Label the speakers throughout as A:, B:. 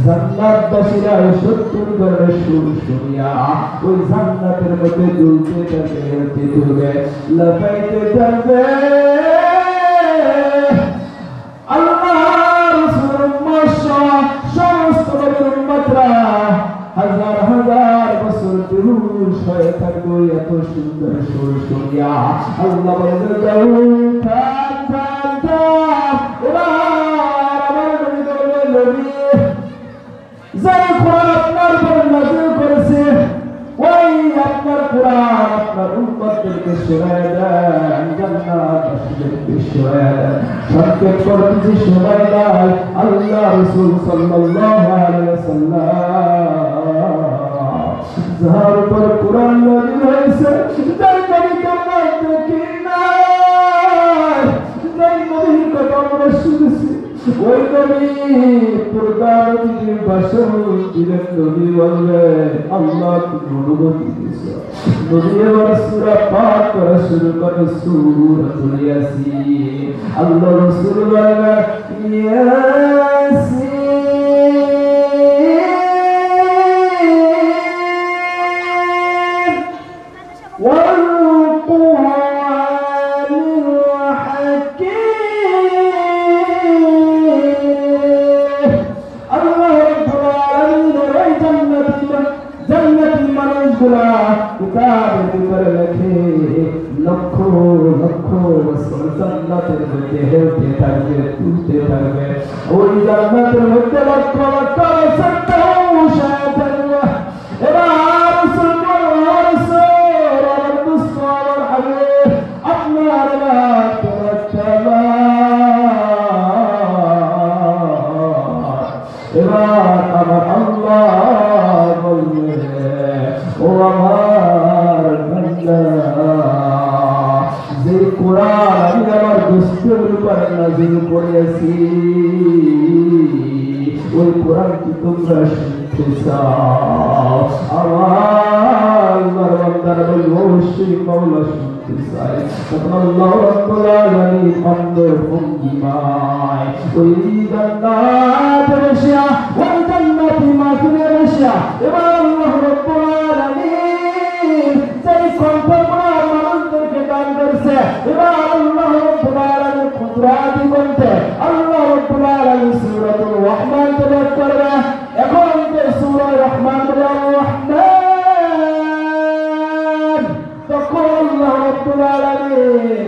A: জান্নাতবাসীরা 70 ধরনের সুর শুনিয়া ওই জান্নাতের মধ্যে দুলতে থাকবে, হেলতে থাকবে, লাফাইতে থাকবে। আল্লাহর রাসূল সমস্ত নবীর উম্মতরা হাজার হাজার বছর বেহুশ হয়ে থাকবে এত সুন্দর সুর শুনিয়া। আল্লাহ বলেন যাও থাক থাক থাক, এবার আমার নবী বললেন নবী যাই কোরআন আপনার উপর নাযিল করেছে ওই আপনার কোরআন আপনার উম্মতদেরকে শোনায় দেন, জান্নাতবাসীদেরকে শোনায় দেন। সংক্ষেপ করতে শোনায় দেন আল্লাহ রাসূল সাল্লাল্লাহু আলাইহি ওয়াসাল্লাম যার উপর কোরআন নাযিল হয়েছে, যাই নবী তোমরা দেখি নাই, যাই নবীর কথা আমরা শুনেছি, ওই নবী প্রধানমন্ত্রীর ভাষণ দিলেন। নবী বললেন আল্লাহ তুমি অনুমতি দিয়েছ, নবী এবার সূরা পাঠ করা শুরু করে সূরাতুল ইয়াসিন। আল্লাহ রাসূল বললেন ইয়াসিন ওয়াল কুরআনিল হাকীম। আল্লাহ রাব্বুল আলামিন ওই জান্নাতি মানুষগুলা কিতাবের ভিতরে লেখে লক্ষ লক্ষ বছর জান্নাতের মধ্যে হেলতে থাকবে, তুলতে থাকবে। ওই জান্নাতের মধ্যে লক্ষ লক্ষ বছর তাওশায় থাকবে। এবার এবার আমার আল্লাহ বলবে ও আমার বান্দা, যে কোরআন আমি আমার দোস্তের উপর নাযিল করেছি ওই কোরআন কি তোমরা শুনতে চাও? আমার বান্দার বলবে অবশ্যই মাওলা শুনতে চাই। তখন আল্লাহ রাব্বুল আলামিন অন্তর ভঙ্গিমায় ওই জান্নাতে বসিয়া ওই জান্নাতি মাহফিলে বসিয়া এবার আল্লাহ রাব্বুল আলামিন যেই কণ্ঠগুলো মানুষদেরকে দান করেছে, এবার আল্লাহ রাব্বুল আলামিন কুদরাতি কণ্ঠে আল্লাহ রাব্বুল আলামিন সূরাতুল রহমান তেলাওয়াত করবে। এখন যে সূরা রহমান তখন আল্লাহ রাব্বুল আলামিন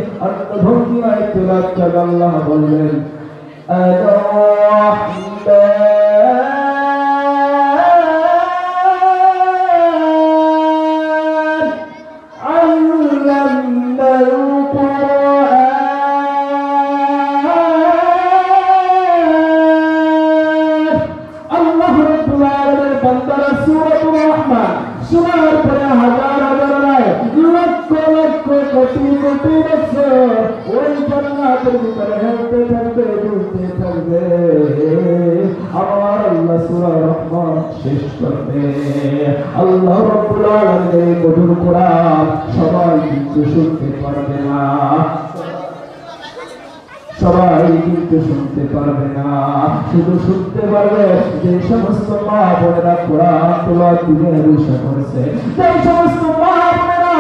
A: ভঙ্গিমায় তেলাওয়াত করে আল্লাহ বললেন শোনার পরে হাজার হাজার নয় লক্ষ লক্ষ কোটি কোটি বছর ওই জান্নাতের ভিতরে হেলতে থাকবে, দুলতে থাকবে। আমার আল্লাহ সূরা রহমান শেষ করবে। আল্লাহ রাব্বুল আলামিনের মধুর কোরআন সবাই কিন্তু শুনতে পারবে না, সবাই কিন্তু শুনতে পারবে না, শুধু শুনতে পারবে যে সমস্ত মা বোনেরা কোরআন তেলাওয়াত দিনের বিষয় করেছে, যে সমস্ত মা বোনেরা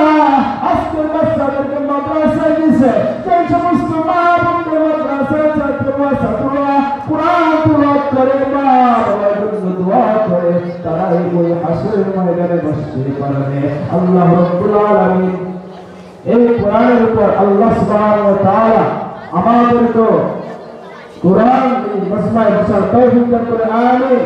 A: আজকে বাচ্চাদেরকে মাদ্রাসায় দিয়েছে, যে সমস্ত মা বোনদের মাদ্রাসায় ছাত্ররা কোরআন তেলাওয়াত করে, মা বাবার জন্য দোয়া করে, তারা এই হাসরের ময়দানে বসতে পারবে। আল্লাহ রাব্বুল আলামিন এই কোরআনের উপর আল্লাহ সুবহানাহু ওয়া তাআলা আমাদের তো কোরআন মজমায় বসার তৌফিক দান করে। আমিন।